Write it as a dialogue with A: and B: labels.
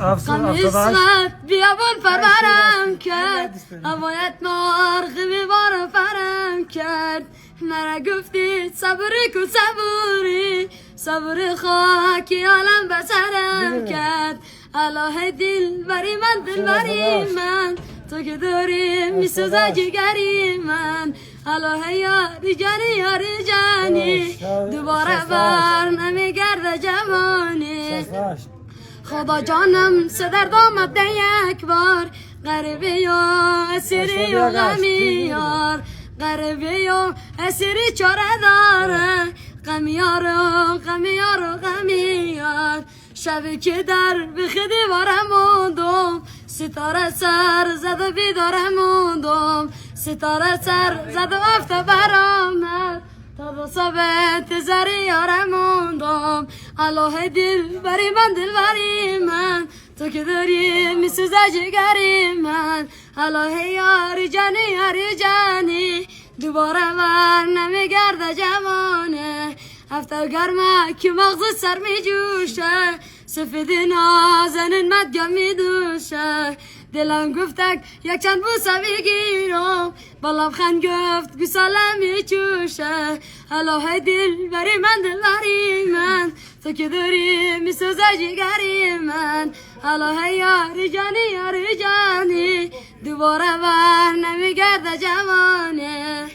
A: قمیصت بیابان پرورم کرد هوایت مرغ بارم فرم کرد مرا گفتی صبری کن صبوری صبر خاکی عالم بسرم کرد الله دل بری من دل بری من تو که داری میسوزه جگری من الله یاری جانی یاری جانی دوباره بر نمیگرده جوانی خدا جانم صدر آمد یک بار غریبی یا اسیری یا غمی یار غریبی یا اسیری چاره داره غمی یار و غمی یار و غمی یار شبی که در بخیدی بارموندم ستاره سر زد بیدارموندم ستاره سر زد و افته برامد تا دو ثابت زری یارموندم الله دل بری من دل بری من تو که داری میسوزه جگری من الله یاری جانی دوباره بر نمیگرده جوانه هفته گرمه که مغز سر می جوشه سفید نازنین مدگم می دوشه دلم گفتک یک چند بوسه بگیرم با لبخند گفت گساله می چوشه الله دل بری من دل بری من تو که داری می سوزه جگری من الله یاری جانی دوباره بر نمیگرده جوانه